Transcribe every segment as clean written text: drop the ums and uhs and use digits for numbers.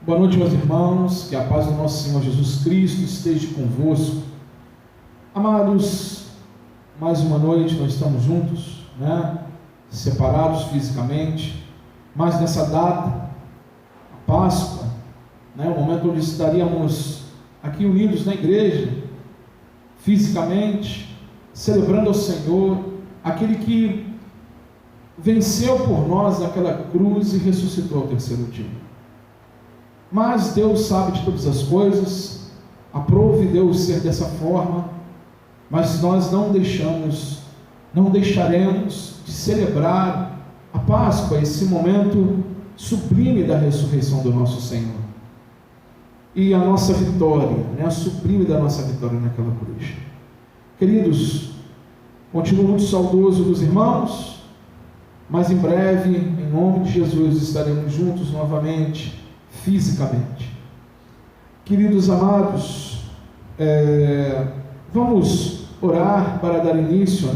Boa noite, meus irmãos, que a paz do nosso Senhor Jesus Cristo esteja convosco. Amados, mais uma noite nós estamos juntos, separados fisicamente, mas nessa data, a Páscoa, o momento onde estaríamos aqui unidos na igreja, fisicamente, celebrando ao Senhor, aquele que venceu por nós naquela cruz e ressuscitou ao terceiro dia. Mas Deus sabe de todas as coisas, aprove Deus ser dessa forma, mas nós não deixaremos de celebrar a Páscoa, esse momento sublime da ressurreição do nosso Senhor, e a nossa vitória, a sublime da nossa vitória naquela cruz. Queridos, continuo muito saudoso dos irmãos, mas em breve, em nome de Jesus, estaremos juntos novamente, fisicamente. Queridos amados, vamos orar para dar início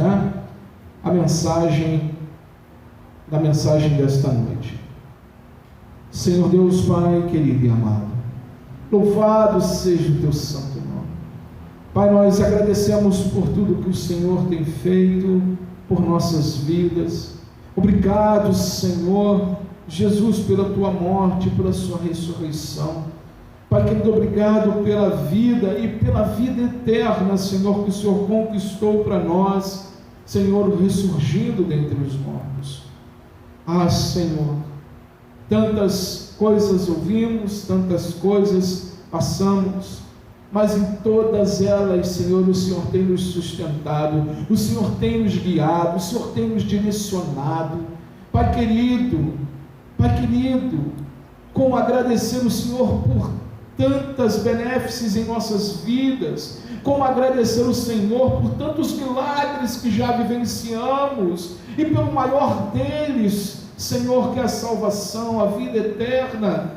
à mensagem desta noite. Senhor Deus, Pai querido e amado, louvado seja o teu santo nome. Pai, nós agradecemos por tudo que o Senhor tem feito por nossas vidas. Obrigado, Senhor Jesus, pela tua morte, pela sua ressurreição. Pai querido, obrigado pela vida e pela vida eterna, Senhor, que o Senhor conquistou para nós, Senhor, ressurgindo dentre os mortos. Ah, Senhor, tantas coisas ouvimos, tantas coisas passamos, mas em todas elas, Senhor, o Senhor tem nos sustentado, o Senhor tem nos guiado, o Senhor tem nos direcionado. Pai querido, como agradecer o Senhor por tantas benéficas em nossas vidas, como agradecer o Senhor por tantos milagres que já vivenciamos, e pelo maior deles, Senhor, que é a salvação, a vida eterna.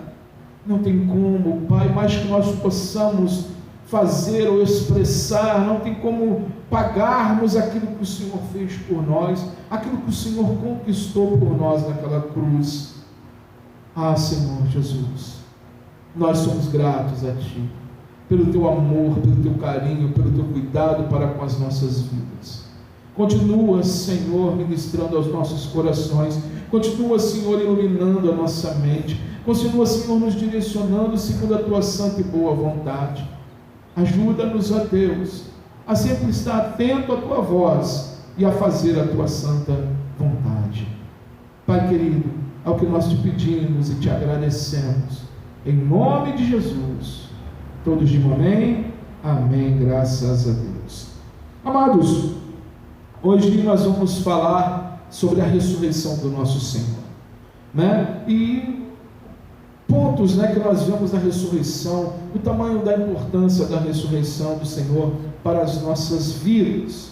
Não tem como, Pai, mais que nós possamos fazer ou expressar, não tem como pagarmos aquilo que o Senhor fez por nós, aquilo que o Senhor conquistou por nós naquela cruz. Ah, Senhor Jesus, nós somos gratos a Ti, pelo Teu amor, pelo Teu carinho, pelo Teu cuidado para com as nossas vidas. Continua, Senhor, ministrando aos nossos corações, continua, Senhor, iluminando a nossa mente, continua, Senhor, nos direcionando segundo a Tua santa e boa vontade. Ajuda-nos, ó Deus, a sempre estar atento à Tua voz e a fazer a Tua santa vontade. Pai querido, é o que nós te pedimos e te agradecemos, em nome de Jesus. Todos digam amém, amém, graças a Deus. Amados, hoje nós vamos falar sobre a ressurreição do nosso Senhor, e pontos que nós vemos da ressurreição, o tamanho da importância da ressurreição do Senhor para as nossas vidas.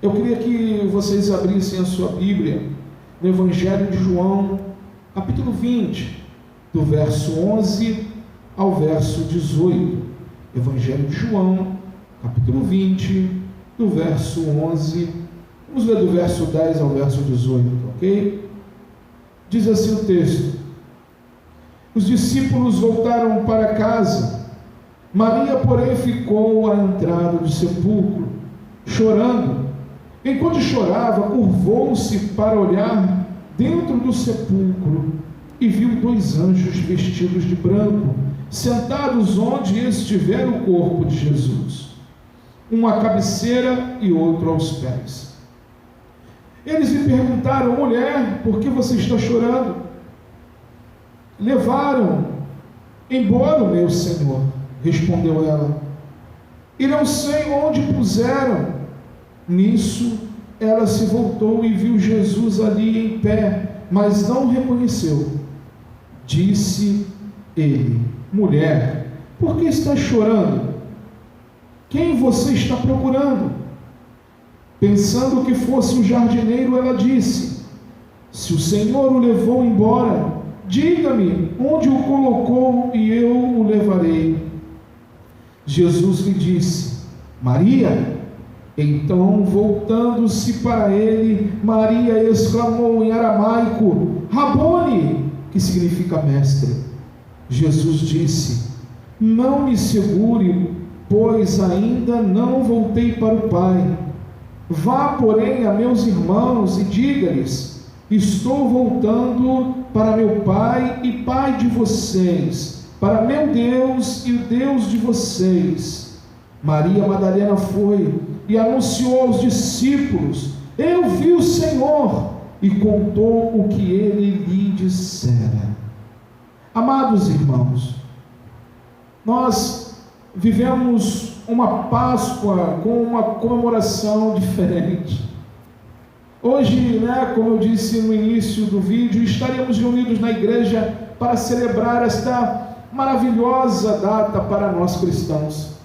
Eu queria que vocês abrissem a sua Bíblia no Evangelho de João, capítulo 20, do verso 11 ao verso 18. Evangelho de João, capítulo 20, do verso 11, vamos ler do verso 10 ao verso 18, ok? Diz assim o texto: os discípulos voltaram para casa, Maria, porém, ficou à entrada do sepulcro, chorando. Enquanto chorava, curvou-se para olhar dentro do sepulcro e viu dois anjos vestidos de branco, sentados onde estivera o corpo de Jesus, um à cabeceira e outro aos pés. Eles lhe perguntaram: mulher, por que você está chorando? Levaram embora o meu Senhor, respondeu ela, e não sei onde puseram. Nisso ela se voltou e viu Jesus ali em pé, mas não o reconheceu. Disse ele: mulher, por que está chorando? Quem você está procurando? Pensando que fosse o jardineiro, ela disse: se o Senhor o levou embora, diga-me onde o colocou e eu o levarei. Jesus lhe disse: Maria. Então, voltando-se para ele, Maria exclamou em aramaico: Rabone, que significa mestre. Jesus disse: não me segure, pois ainda não voltei para o Pai. Vá, porém, a meus irmãos e diga-lhes: estou voltando para meu Pai e Pai de vocês, para meu Deus e o Deus de vocês. Maria Madalena foi e anunciou aos discípulos: eu vi o Senhor, e contou o que ele lhe dissera. Amados irmãos, nós vivemos uma Páscoa com uma comemoração diferente. Hoje, como eu disse no início do vídeo, estaremos reunidos na igreja para celebrar esta maravilhosa data para nós cristãos,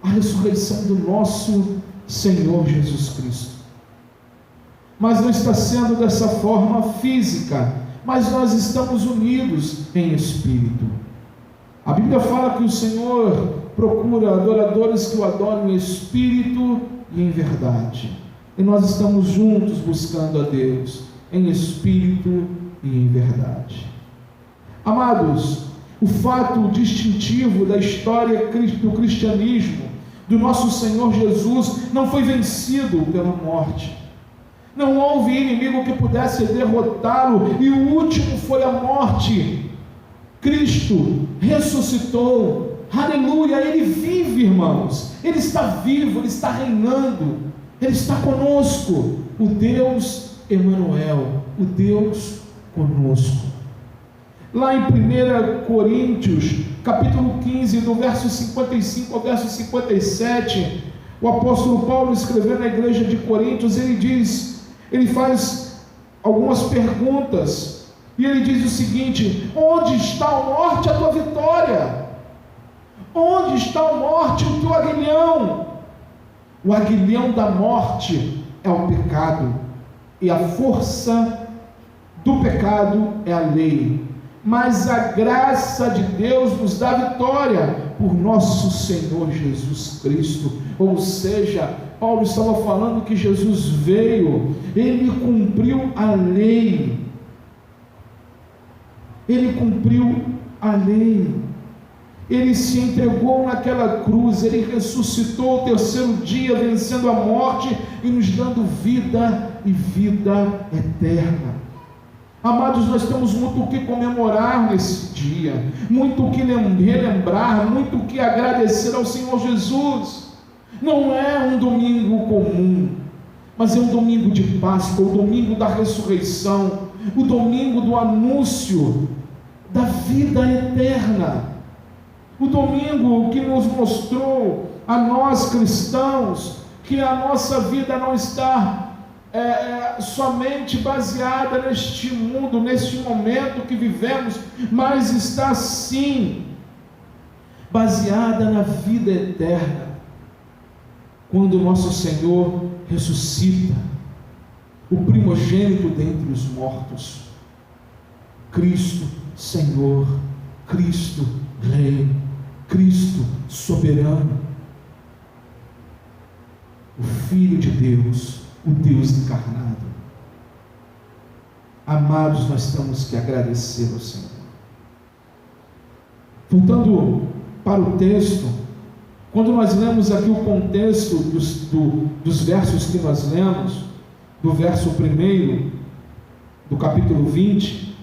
a ressurreição do nosso Senhor Jesus Cristo. Mas não está sendo dessa forma física, mas nós estamos unidos em espírito. A Bíblia fala que o Senhor procura adoradores que o adorem em espírito e em verdade. E nós estamos juntos buscando a Deus em espírito e em verdade. Amados, o fato distintivo da história do cristianismo, do nosso Senhor Jesus, não foi vencido pela morte. Não houve inimigo que pudesse derrotá-lo, e o último foi a morte. Cristo ressuscitou, aleluia, Ele vive, irmãos, Ele está vivo, Ele está reinando, Ele está conosco, o Deus Emanuel, o Deus conosco. Lá em 1 Coríntios, capítulo 15, do verso 55 ao verso 57, o apóstolo Paulo, escrevendo na igreja de Coríntios, ele faz algumas perguntas, e ele diz o seguinte: onde está a morte, a tua vitória? Onde está a morte, o teu aguilhão? O aguilhão da morte é o pecado, e a força do pecado é a lei, mas a graça de Deus nos dá vitória por nosso Senhor Jesus Cristo. Ou seja, Paulo estava falando que Jesus veio, Ele cumpriu a lei, Ele cumpriu a lei, Ele se entregou naquela cruz, Ele ressuscitou ao terceiro dia, vencendo a morte e nos dando vida e vida eterna. Amados, nós temos muito o que comemorar nesse dia, muito o que relembrar, muito o que agradecer ao Senhor Jesus. Não é um domingo comum, mas é um domingo de Páscoa, o domingo da ressurreição, o domingo do anúncio da vida eterna, o domingo que nos mostrou a nós cristãos que a nossa vida não está somente baseada neste mundo, neste momento que vivemos, mas está sim baseada na vida eterna, quando o nosso Senhor ressuscita, o primogênito dentre os mortos, Cristo Senhor, Cristo Rei, Cristo soberano, o Filho de Deus, o Deus encarnado. Amados, nós temos que agradecer ao Senhor. Voltando para o texto, quando nós lemos aqui o contexto dos versos que nós lemos, do verso 1 do capítulo 20,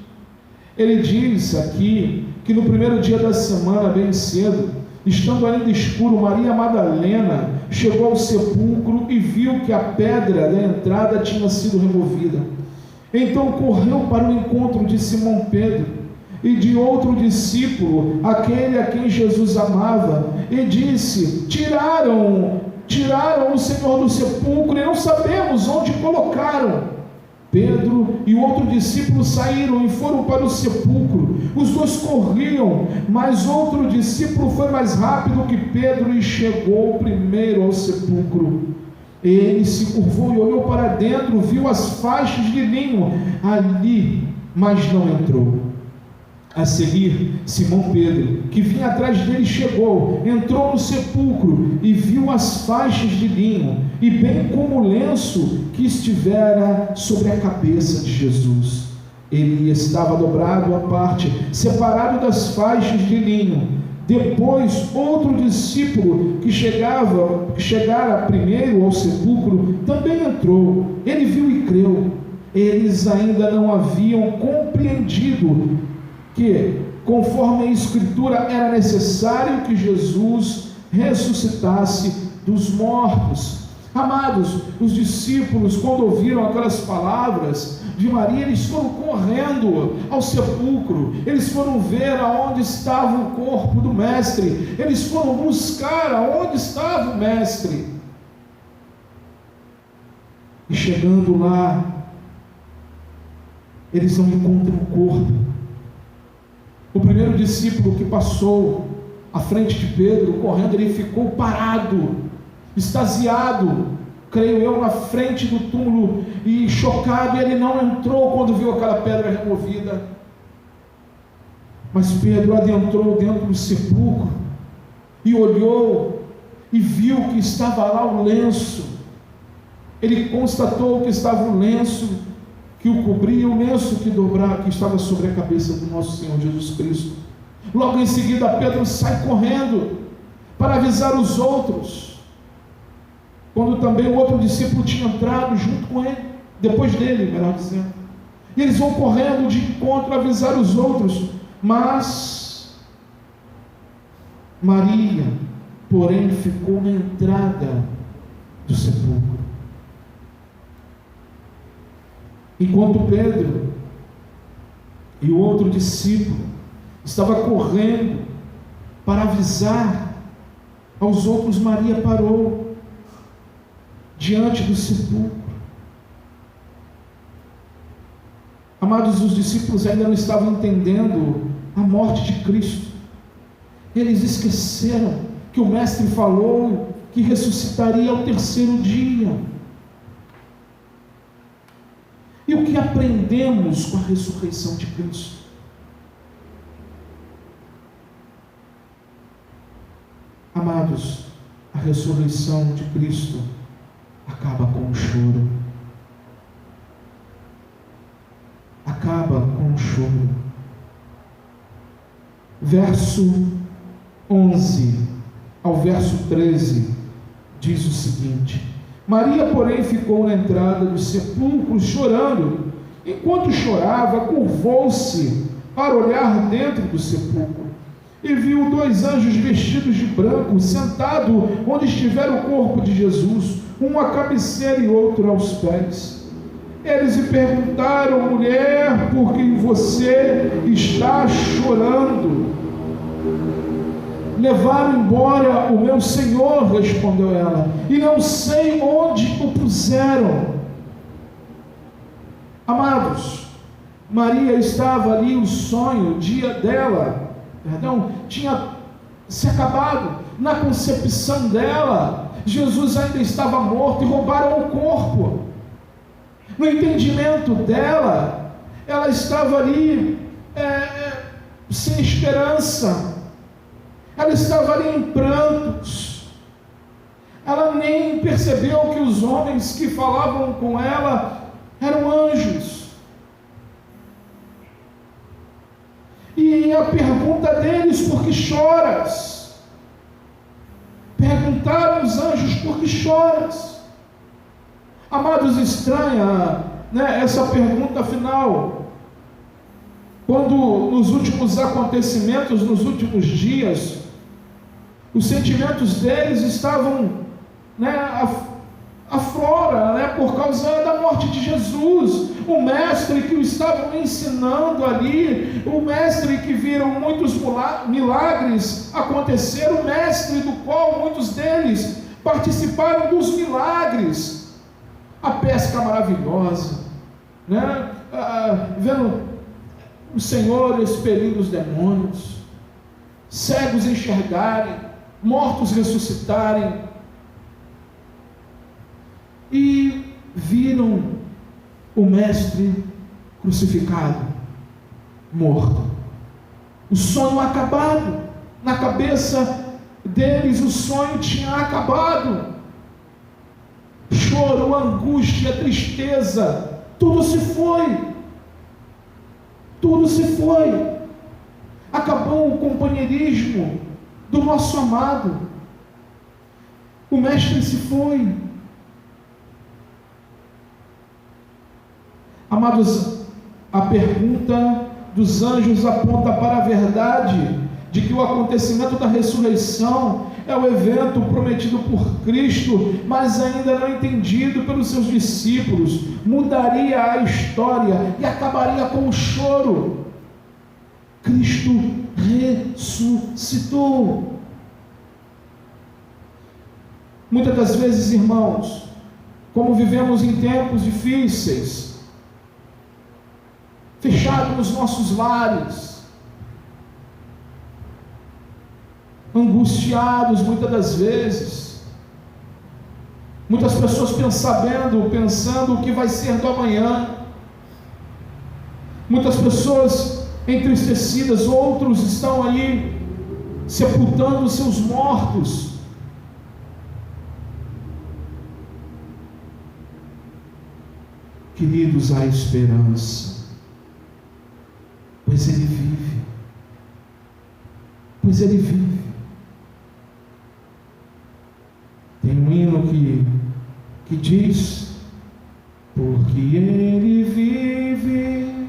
ele diz aqui que no primeiro dia da semana, bem cedo, estando ainda escuro, Maria Madalena chegou ao sepulcro e viu que a pedra da entrada tinha sido removida. Então correu para o encontro de Simão Pedro e de outro discípulo, aquele a quem Jesus amava, e disse: tiraram o Senhor do sepulcro e não sabemos onde colocaram. Pedro e o outro discípulo saíram e foram para o sepulcro. Os dois corriam, mas outro discípulo foi mais rápido que Pedro e chegou primeiro ao sepulcro. Ele se curvou e olhou para dentro, viu as faixas de linho ali, mas não entrou. A seguir, Simão Pedro, que vinha atrás dele, chegou, entrou no sepulcro e viu as faixas de linho, e bem como o lenço que estivera sobre a cabeça de Jesus. Ele estava dobrado à parte, separado das faixas de linho. Depois, outro discípulo que chegara primeiro ao sepulcro, também entrou. Ele viu e creu. Eles ainda não haviam compreendido que, conforme a Escritura, era necessário que Jesus ressuscitasse dos mortos. Amados, os discípulos, quando ouviram aquelas palavras de Maria, eles foram correndo ao sepulcro, eles foram ver aonde estava o corpo do Mestre, eles foram buscar aonde estava o Mestre. E chegando lá, eles não encontram o corpo. O primeiro discípulo que passou à frente de Pedro, correndo, ele ficou parado, extasiado, creio eu, na frente do túmulo, e chocado. Ele não entrou quando viu aquela pedra removida. Mas Pedro adentrou dentro do sepulcro e olhou e viu que estava lá o lenço. Ele constatou que estava o lenço que o cobria, o lenço que estava sobre a cabeça do nosso Senhor Jesus Cristo. Logo em seguida, Pedro sai correndo para avisar os outros, quando também o outro discípulo tinha entrado junto com ele, depois dele, melhor dizendo. E eles vão correndo de encontro a avisar os outros, mas Maria, porém, ficou na entrada do sepulcro. Enquanto Pedro e o outro discípulo estava correndo para avisar aos outros, Maria parou diante do sepulcro. Amados, os discípulos ainda não estavam entendendo a morte de Cristo. Eles esqueceram que o Mestre falou que ressuscitaria ao terceiro dia. E o que aprendemos com a ressurreição de Cristo? Amados, a ressurreição de Cristo acaba com o choro. Acaba com o choro. Verso 11 ao verso 13 diz o seguinte: Maria, porém, ficou na entrada do sepulcro chorando. Enquanto chorava, curvou-se para olhar dentro do sepulcro e viu 2 anjos vestidos de branco, sentado onde estivera o corpo de Jesus, um à cabeceira e outro aos pés. Eles lhe perguntaram: mulher, por que você está chorando? Levaram embora o meu Senhor, respondeu ela, e não sei onde o puseram. Amados, Maria estava ali, o sonho, o dia dela, tinha se acabado. Na concepção dela, Jesus ainda estava morto e roubaram o corpo. No entendimento dela, ela estava ali sem esperança. Ela estava ali em prantos. Ela nem percebeu que os homens que falavam com ela eram anjos. E a pergunta deles: por que choras? Perguntaram os anjos: por que choras? Amados, estranha, essa pergunta final, quando nos últimos acontecimentos, nos últimos dias, os sentimentos deles estavam aflora, por causa da morte de Jesus, o Mestre que o estavam ensinando ali, o Mestre que viram muitos milagres acontecer, o Mestre do qual muitos deles participaram dos milagres, a pesca maravilhosa, vendo o Senhor expelindo os demônios, cegos enxergarem, mortos ressuscitarem, e viram o Mestre crucificado, morto, o sonho acabado. Na cabeça deles o sonho tinha acabado. Choro, angústia, tristeza, tudo se foi. Tudo se foi. Acabou o companheirismo do nosso amado. O mestre se foi. Amados, a pergunta dos anjos aponta para a verdade de que o acontecimento da ressurreição é o evento prometido por Cristo, mas ainda não entendido pelos seus discípulos. Mudaria a história e acabaria com o choro. Cristo ressuscitou. Muitas das vezes, irmãos, como vivemos em tempos difíceis, fechados nos nossos lares, angustiados muitas das vezes, muitas pessoas pensando o que vai ser do amanhã, muitas pessoas entristecidas, outros estão aí sepultando seus mortos. Queridos, há esperança, pois Ele vive, Tem um hino que diz: porque Ele vive,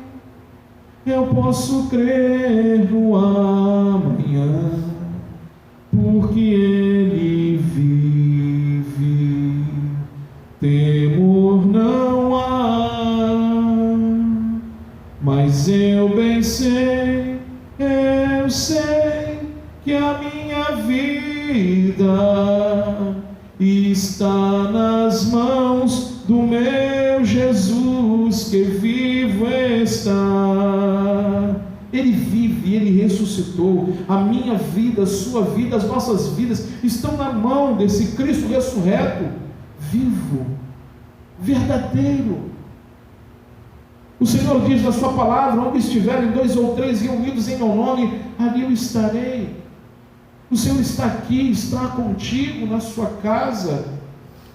eu posso crer no amanhã, porque Ele vive, temor não há, mas eu bem sei, que a minha vida está nas mãos do meu Jesus, que vivo está. Ele vive, Ele ressuscitou. A minha vida, a sua vida, as nossas vidas estão na mão desse Cristo ressurreto, vivo, verdadeiro. O Senhor diz na sua palavra: onde estiverem 2 ou 3 reunidos em meu nome, ali eu estarei. O Senhor está aqui, está contigo na sua casa.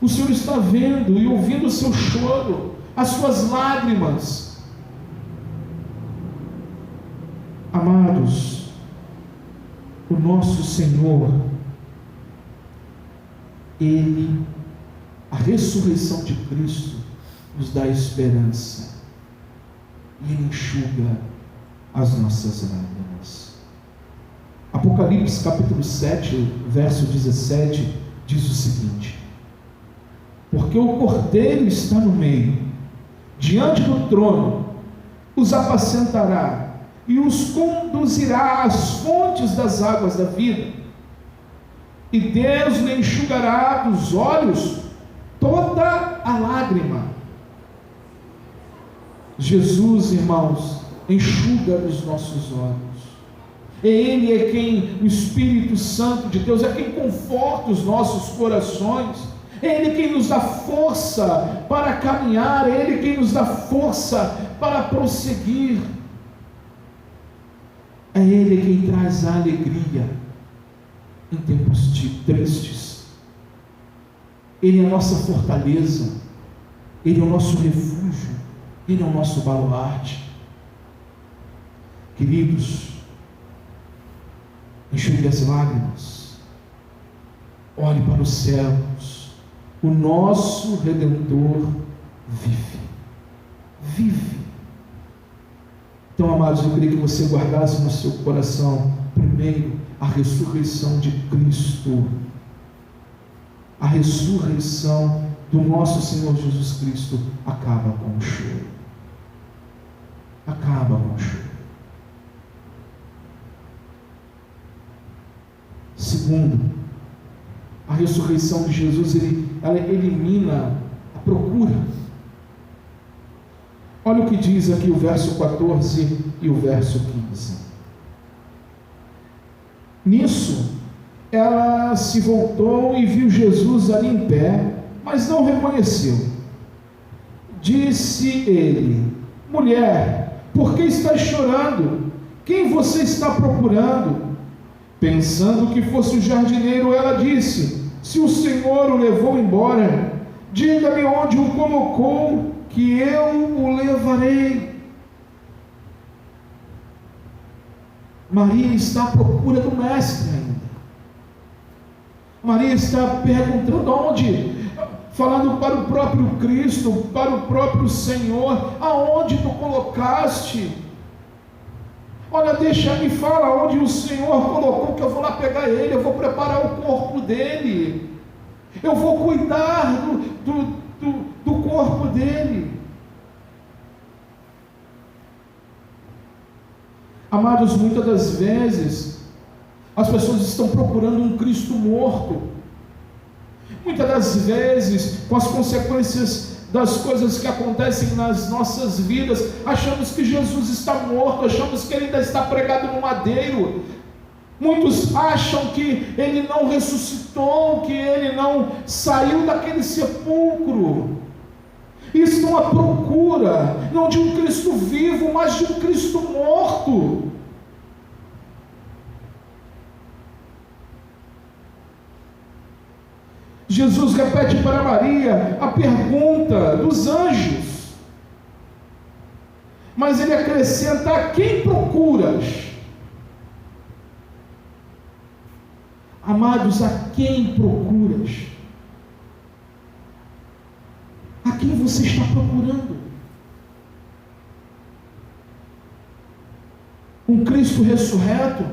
O Senhor está vendo e ouvindo o seu choro, as suas lágrimas. Amados, o nosso Senhor, a ressurreição de Cristo nos dá esperança, e Ele enxuga as nossas lágrimas. Apocalipse capítulo 7, verso 17, diz o seguinte: porque o Cordeiro está no meio, diante do trono, os apacentará e os conduzirá às fontes das águas da vida, e Deus lhe enxugará dos olhos toda a lágrima. Jesus, irmãos, enxuga os nossos olhos. Ele é quem, o Espírito Santo de Deus, é quem conforta os nossos corações. É Ele quem nos dá força para caminhar, é Ele quem nos dá força para prosseguir. É Ele quem traz a alegria em tempos tristes. Ele é a nossa fortaleza, Ele é o nosso refúgio, Ele é o nosso baluarte. Queridos, enxugue as lágrimas, olhe para os céus. O nosso Redentor vive. Então, amados, eu queria que você guardasse no seu coração, primeiro, a ressurreição de Cristo. A ressurreição do nosso Senhor Jesus Cristo acaba com o choro. Acaba com o choro. Segundo, a ressurreição de Jesus, ela elimina a procura. Olha o que diz aqui o verso 14 e o verso 15. Nisso, ela se voltou e viu Jesus ali em pé, mas não reconheceu. Disse ele: mulher, por que estás chorando? Quem você está procurando? Pensando que fosse o jardineiro, ela disse: se o Senhor o levou embora, diga-me onde o colocou, que eu o levarei. Maria está à procura do Mestre ainda. Maria está perguntando aonde, falando para o próprio Cristo, para o próprio Senhor: aonde tu colocaste? Olha, me fala onde o Senhor colocou, que eu vou lá pegar ele, eu vou preparar o corpo dele, eu vou cuidar do corpo dele. Amados, muitas das vezes as pessoas estão procurando um Cristo morto. Muitas das vezes, com as consequências das coisas que acontecem nas nossas vidas, achamos que Jesus está morto, achamos que ele ainda está pregado no madeiro. Muitos acham que ele não ressuscitou, que ele não saiu daquele sepulcro, e estão à procura, não de um Cristo vivo, mas de um Cristo morto. Jesus repete para Maria a pergunta dos anjos, mas ele acrescenta: a quem procuras? Amados, a quem procuras? A quem você está procurando? Um Cristo ressurreto?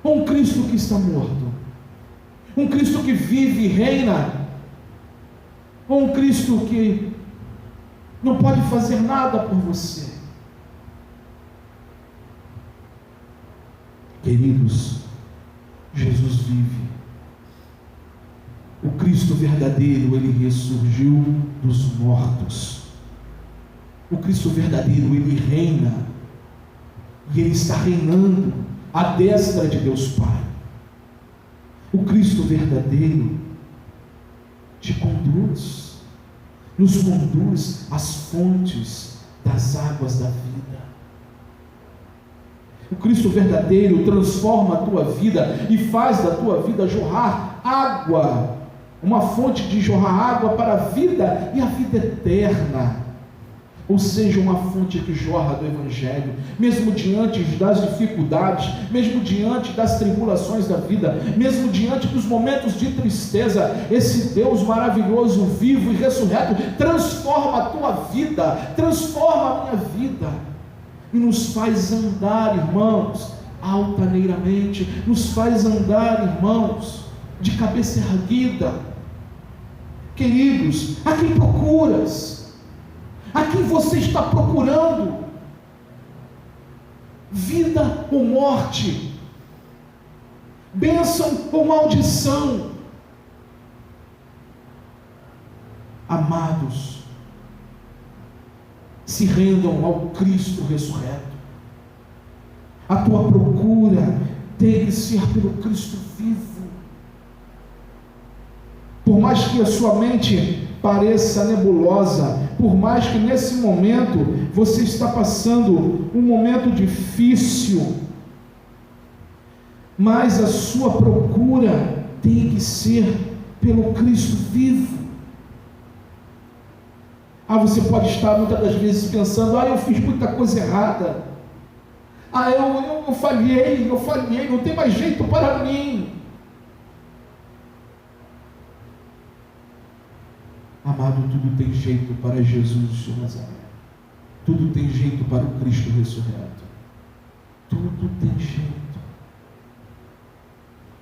Ou um Cristo que está morto? Um Cristo que vive e reina? Ou um Cristo que não pode fazer nada por você? Queridos, Jesus vive. O Cristo verdadeiro, ele ressurgiu dos mortos. O Cristo verdadeiro, ele reina. E ele está reinando à destra de Deus Pai. O Cristo verdadeiro te conduz, nos conduz às fontes das águas da vida. O Cristo verdadeiro transforma a tua vida e faz da tua vida jorrar água, uma fonte de jorrar água para a vida e a vida eterna. Ou seja, uma fonte que jorra do Evangelho, mesmo diante das dificuldades, mesmo diante das tribulações da vida, mesmo diante dos momentos de tristeza. Esse Deus maravilhoso, vivo e ressurreto, transforma a tua vida, transforma a minha vida, e nos faz andar, irmãos, altaneiramente, nos faz andar, irmãos, de cabeça erguida. Queridos, a quem procuras? A quem você está procurando? Vida ou morte? Bênção ou maldição? Amados, se rendam ao Cristo ressurreto. A tua procura tem que ser pelo Cristo vivo. Por mais que a sua mente pareça nebulosa, por mais que nesse momento você está passando um momento difícil, mas a sua procura tem que ser pelo Cristo vivo. Você pode estar muitas das vezes pensando: eu fiz muita coisa errada, eu falhei, não tem mais jeito para mim. Amado, tudo tem jeito para Jesus de Nazaré. Tudo tem jeito para o Cristo ressurreto. Tudo tem jeito.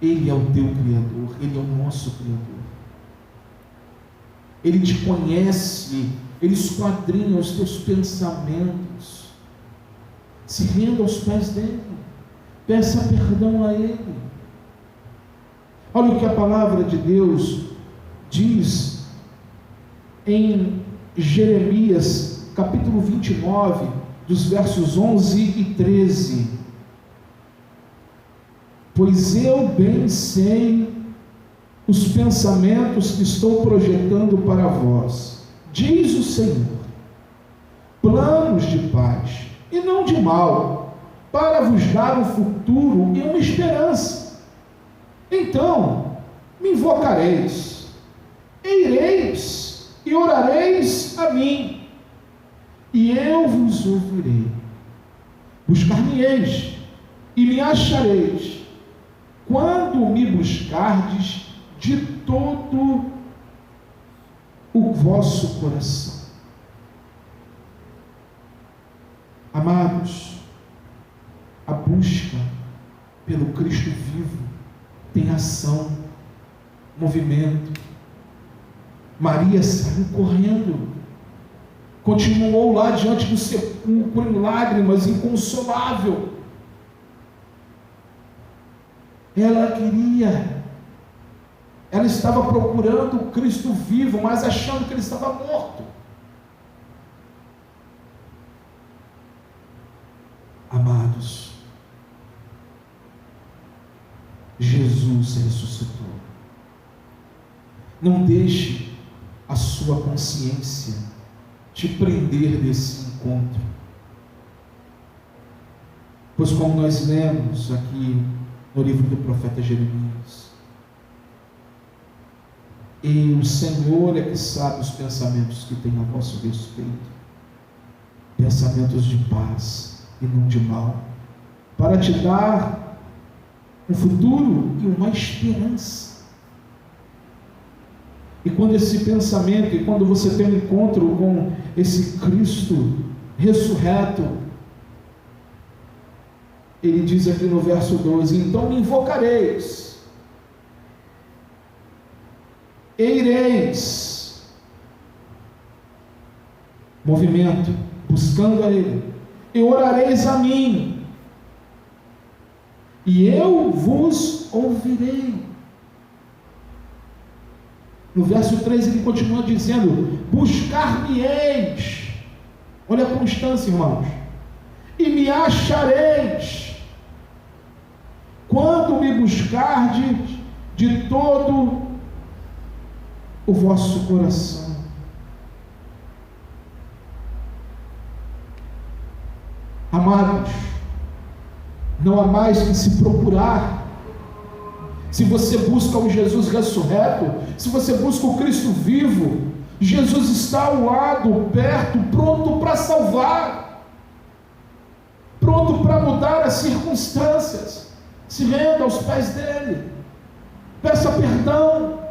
Ele é o teu Criador, Ele é o nosso Criador. Ele te conhece, Ele esquadrinha os teus pensamentos. Se renda aos pés dEle, peça perdão a Ele. Olha o que a palavra de Deus diz em Jeremias, capítulo 29, dos versos 11 e 13. Pois eu bem sei os pensamentos que estou projetando para vós, diz o Senhor, planos de paz e não de mal, para vos dar um futuro e uma esperança. Então me invocareis, e ireis, e orareis a mim, e eu vos ouvirei. Buscar-me-eis, e me achareis, quando me buscardes de todo o vosso coração. Amados, a busca pelo Cristo vivo tem ação, movimento. Maria saiu correndo, continuou lá diante do sepulcro em lágrimas, inconsolável. Ela estava procurando o Cristo vivo, mas achando que ele estava morto. Amados, Jesus ressuscitou. Não deixe a sua consciência te prender desse encontro, pois como nós lemos aqui no livro do profeta Jeremias, e o Senhor é que sabe os pensamentos que tem a vosso respeito, pensamentos de paz e não de mal, para te dar um futuro e uma esperança. E quando esse pensamento, e quando você tem um encontro com esse Cristo ressurreto, ele diz aqui no verso 12: então me invocareis, e ireis, movimento, buscando a ele, e orareis a mim, e eu vos ouvirei. No verso 13 ele continua dizendo: buscar-me-eis, olha a constância, irmãos, e me achareis, quando me buscardes de todo o vosso coração. Amados, não há mais que se procurar. Se você busca o Jesus ressurreto, se você busca o Cristo vivo, Jesus está ao lado, perto, pronto para salvar, pronto para mudar as circunstâncias. Se renda aos pés dele, peça perdão,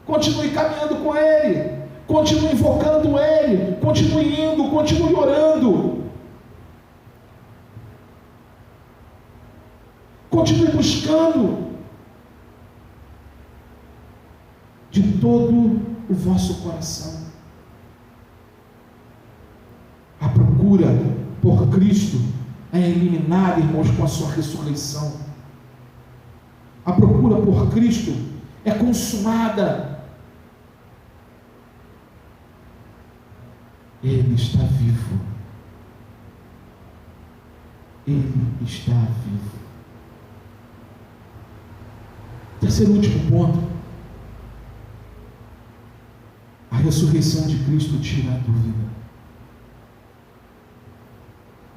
continue caminhando com ele, continue invocando ele, continue indo, continue orando, continue buscando de todo o vosso coração. A procura por Cristo é eliminada, irmãos, com a sua ressurreição. A procura por Cristo é consumada. Ele está vivo. Ele está vivo. Terceiro e último ponto: a ressurreição de Cristo tira a dúvida.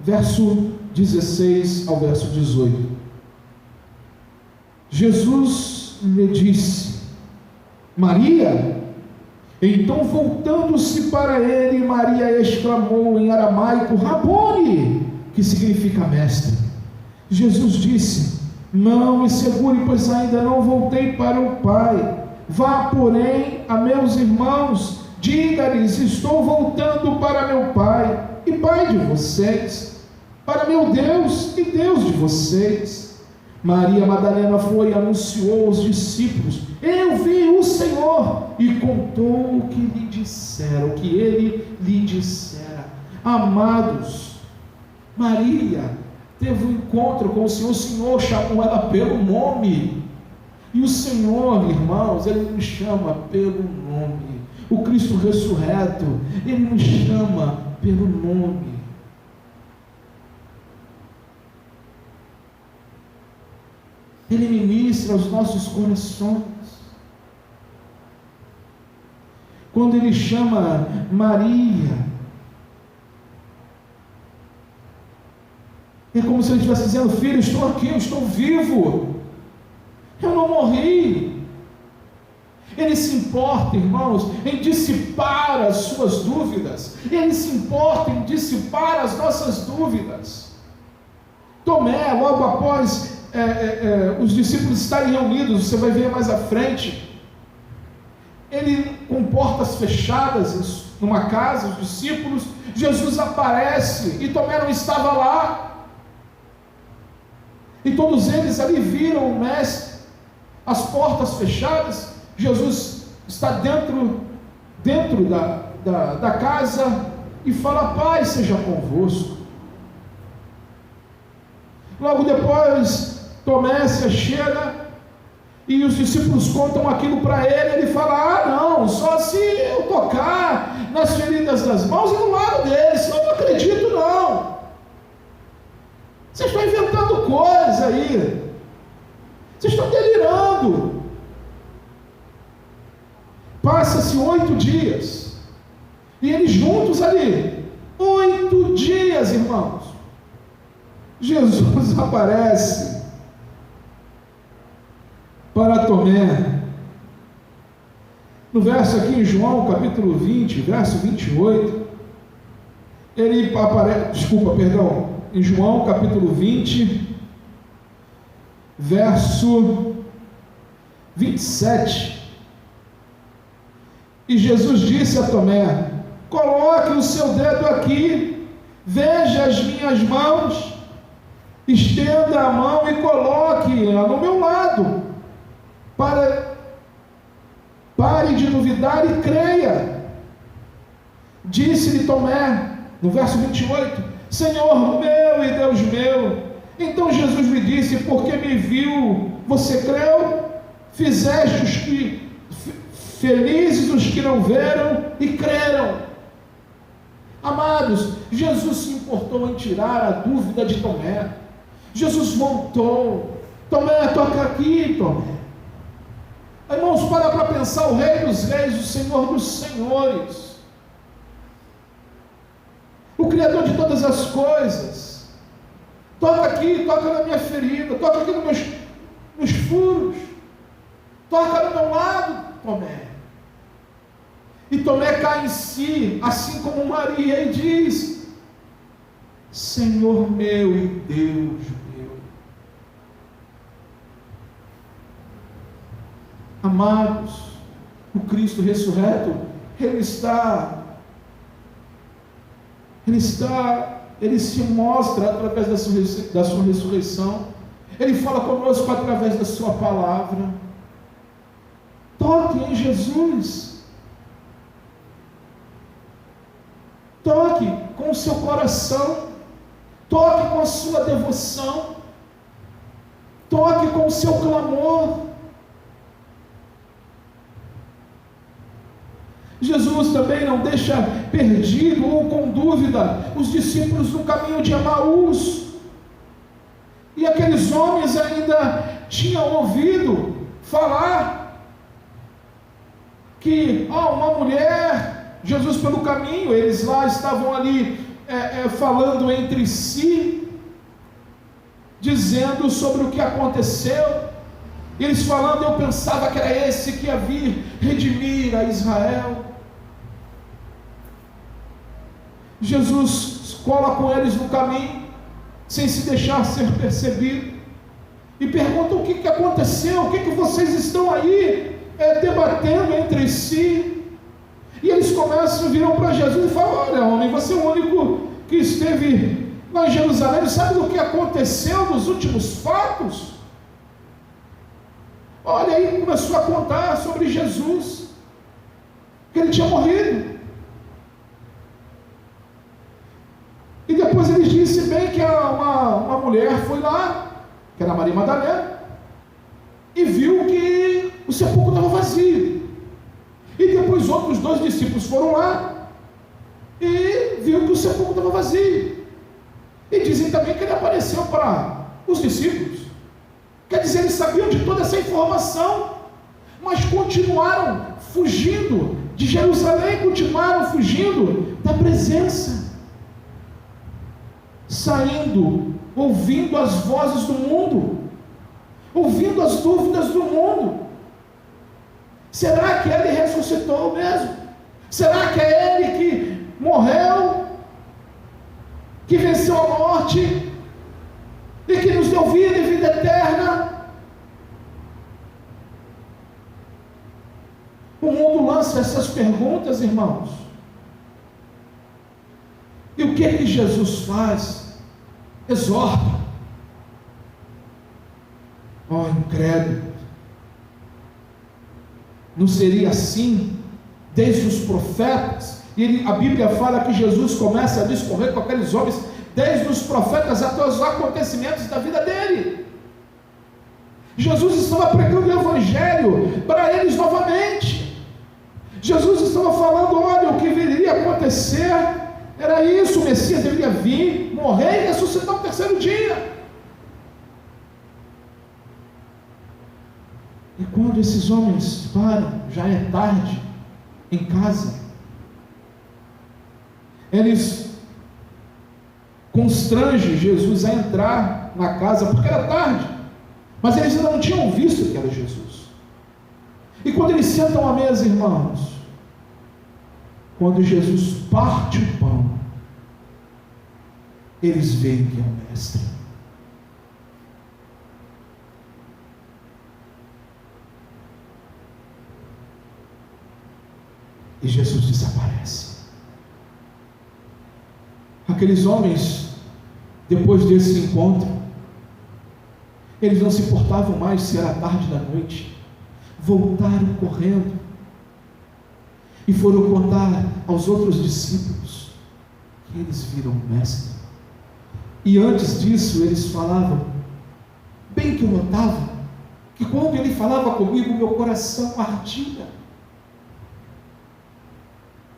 Verso 16 ao verso 18. Jesus lhe disse: Maria. Então, voltando-se para ele, Maria exclamou em aramaico: Rabone, que significa mestre. Jesus disse: não me segure, pois ainda não voltei para o Pai. Vá, porém, a meus irmãos, diga-lhes: estou voltando para meu Pai e Pai de vocês, para meu Deus e Deus de vocês. Maria Madalena foi e anunciou aos discípulos: eu vi o Senhor, e contou o que lhe disseram, o que ele lhe dissera. Amados, Maria teve um encontro com o Senhor chamou ela pelo nome. E o Senhor, irmãos, Ele nos chama pelo nome. O Cristo ressurreto, Ele nos chama pelo nome. Ele ministra aos nossos corações. Quando Ele chama Maria, é como se Ele estivesse dizendo: filho, estou aqui, eu estou vivo. Eu não morri. Ele se importa, irmãos, em dissipar as suas dúvidas. Ele se importa em dissipar as nossas dúvidas. Tomé, logo após os discípulos estarem reunidos, você vai ver mais à frente, ele com portas fechadas, numa casa, os discípulos, Jesus aparece, e Tomé não estava lá, e todos eles ali viram o mestre, as portas fechadas, Jesus está dentro da casa, e fala: paz seja convosco. Logo depois, Tomé se chega, e os discípulos contam aquilo para ele, ele fala: não, só se eu tocar nas feridas das mãos e no lado dele, senão eu não acredito não. Vocês estão inventando coisa aí, vocês estão delirando. Passa-se 8 dias, e eles juntos ali, 8 dias, irmãos, Jesus aparece para Tomé. No verso aqui em João capítulo 20, verso 28, ele aparece, em João capítulo 20, verso 27, e Jesus disse a Tomé: coloque o seu dedo aqui, veja as minhas mãos, estenda a mão e coloque-a no meu lado, pare de duvidar e creia. Disse-lhe Tomé, no verso 28, Senhor meu e Deus meu. Então Jesus lhe disse: porque me viu, você creu? Felizes os que não viram e creram. Amados, Jesus se importou em tirar a dúvida de Tomé. Jesus voltou: Tomé, toca aqui, Tomé. Irmãos, para pensar, o Rei dos Reis, o Senhor dos Senhores, o Criador de todas as coisas, toca aqui, toca na minha ferida, toca aqui nos meus furos, toca no meu lado, Tomé. E Tomé cai em si, assim como Maria, e diz: Senhor meu e Deus meu. Amados, o Cristo ressurreto, Ele se mostra através da sua ressurreição. Ele fala conosco através da sua palavra. Toque em Jesus. Toque com o seu coração. Toque com a sua devoção. Toque com o seu clamor. Jesus também não deixa perdido ou com dúvida os discípulos no caminho de Emaús. E aqueles homens ainda tinham ouvido falar que uma mulher, Jesus pelo caminho, eles lá estavam ali falando entre si, dizendo sobre o que aconteceu. Eles falando, eu pensava que era esse que ia vir redimir a Israel. Jesus cola com eles no caminho, sem se deixar ser percebido, e pergunta: o que aconteceu? O que vocês estão aí debatendo entre si? E eles viram para Jesus e falam: olha, homem, você é o único que esteve lá em Jerusalém, sabe do que aconteceu nos últimos fatos? Olha, aí começou a contar sobre Jesus, que ele tinha morrido. E depois ele disse bem que uma mulher foi lá, que era Maria Madalena, e viu que o sepulcro estava vazio. E depois outros 2 discípulos foram lá e viu que o sepulcro estava vazio. E dizem também que ele apareceu para os discípulos. Quer dizer, eles sabiam de toda essa informação, mas continuaram fugindo de Jerusalém, continuaram fugindo da presença, saindo, ouvindo as vozes do mundo, ouvindo as dúvidas do mundo. Será que ele ressuscitou mesmo? Será que é ele que morreu, que venceu a morte? e que nos deu vida e vida eterna. O mundo lança essas perguntas, irmãos. E o que é que Jesus faz? Exorta. Ó, incrédulo, não seria assim desde os profetas? E a Bíblia fala que Jesus começa a discorrer com aqueles homens desde os profetas até os acontecimentos da vida dele. Jesus estava pregando o Evangelho para eles novamente. Jesus estava falando: olha, o que viria a acontecer era isso, o Messias deveria vir, morrer e ressuscitar no terceiro dia. E quando esses homens param, já é tarde, em casa, eles constrangem Jesus a entrar na casa, porque era tarde, mas eles ainda não tinham visto que era Jesus. E quando eles sentam à mesa, irmãos, quando Jesus parte o pão, eles veem que é o Mestre. E Jesus desaparece. Aqueles homens, depois desse encontro, eles não se importavam mais se era tarde da noite, voltaram correndo e foram contar aos outros discípulos que eles viram o Mestre. E antes disso eles falavam, bem que eu notava, que quando ele falava comigo, meu coração ardia.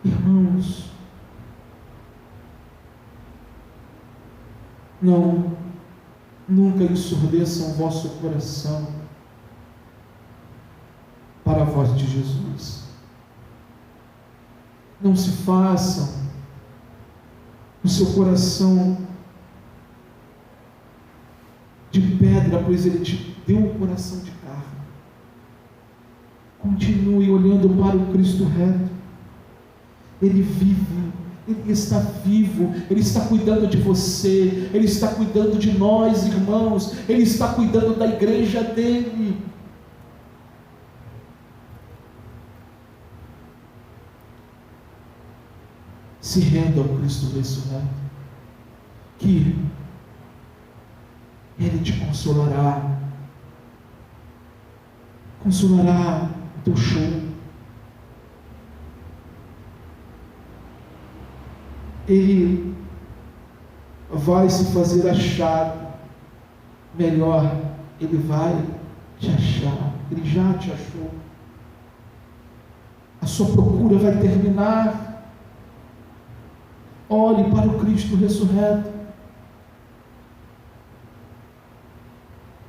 Irmãos, não, nunca ensurdeçam o vosso coração para a voz de Jesus. Não se façam o seu coração de pedra, pois Ele te deu um coração de carne. Continue olhando para o Cristo reto. Ele vive, Ele está vivo, Ele está cuidando de você, Ele está cuidando de nós, irmãos, Ele está cuidando da igreja dEle. Se renda ao Cristo ressurreto, que Ele te consolará o teu choro. Ele vai se fazer achado, melhor, Ele vai te achar, Ele já te achou. A sua procura vai terminar. Olhe para o Cristo ressurreto.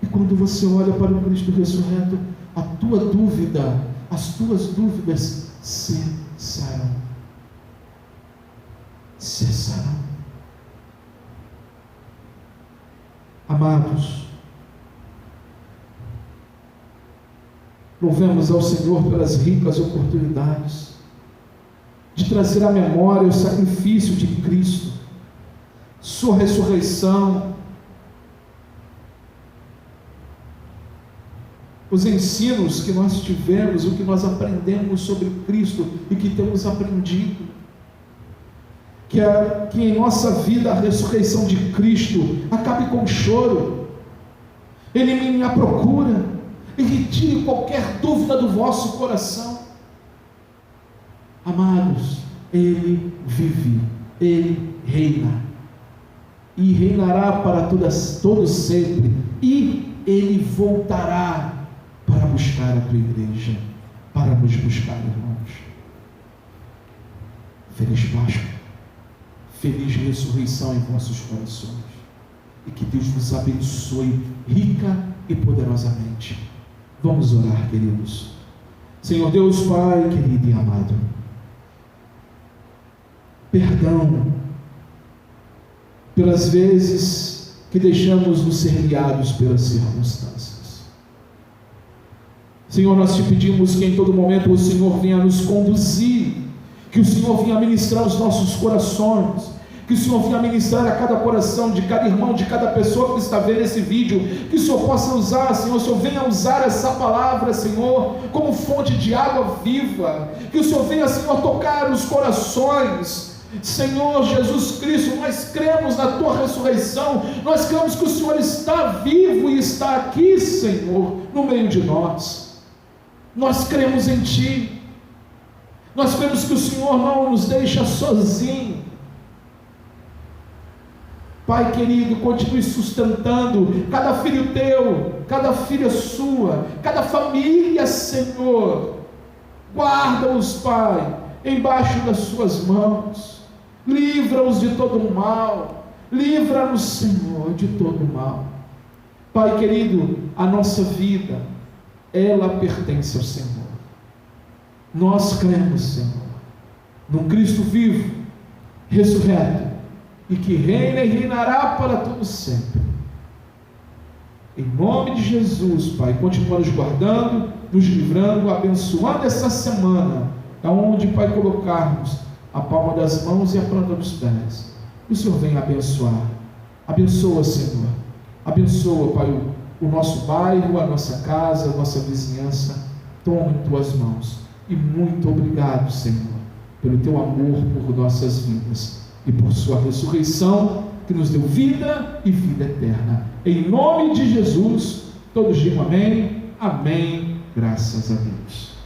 E quando você olha para o Cristo ressurreto, a tua dúvida, as tuas dúvidas cessarão. Amados, louvemos ao Senhor pelas ricas oportunidades de trazer à memória o sacrifício de Cristo, sua ressurreição, os ensinos que nós tivemos, o que nós aprendemos sobre Cristo e que temos aprendido. Que em nossa vida a ressurreição de Cristo acabe com o choro, elimine a procura e retire qualquer dúvida do vosso coração. Amados, Ele vive, Ele reina e reinará para todos sempre, e Ele voltará para buscar a tua igreja, para nos buscar, irmãos. Feliz Páscoa, feliz ressurreição em vossos corações, e que Deus vos abençoe rica e poderosamente. Vamos orar, queridos. Senhor Deus, Pai querido e amado, perdão pelas vezes que deixamos nos ser guiados pelas circunstâncias. Senhor, nós te pedimos que em todo momento o Senhor venha nos conduzir, que o Senhor venha ministrar os nossos corações, Que o Senhor venha ministrar a cada coração, de cada irmão, de cada pessoa que está vendo esse vídeo. Que o Senhor possa usar, Senhor, o Senhor venha usar essa palavra, Senhor, como fonte de água viva. Que o Senhor venha, Senhor, tocar os corações. Senhor Jesus Cristo, nós cremos na Tua ressurreição. Nós cremos que o Senhor está vivo e está aqui, Senhor, no meio de nós. Nós cremos em Ti. Nós cremos que o Senhor não nos deixa sozinhos. Pai querido, continue sustentando cada filho Teu, cada filha sua, cada família, Senhor. Guarda-os, Pai, embaixo das Suas mãos. Livra-os de todo o mal. Livra-nos, Senhor, de todo o mal. Pai querido, a nossa vida, ela pertence ao Senhor. Nós cremos, Senhor, num Cristo vivo, ressurreto, e que reina e reinará para todo sempre. Em nome de Jesus, Pai, continua nos guardando, nos livrando, abençoando essa semana, aonde, Pai, colocarmos a palma das mãos e a planta dos pés. O Senhor venha abençoar. Abençoa, Senhor. Abençoa, Pai, o nosso bairro, a nossa casa, a nossa vizinhança. Toma em Tuas mãos. E muito obrigado, Senhor, pelo Teu amor por nossas vidas e por Sua ressurreição, que nos deu vida e vida eterna. Em nome de Jesus, todos digam amém, amém, graças a Deus.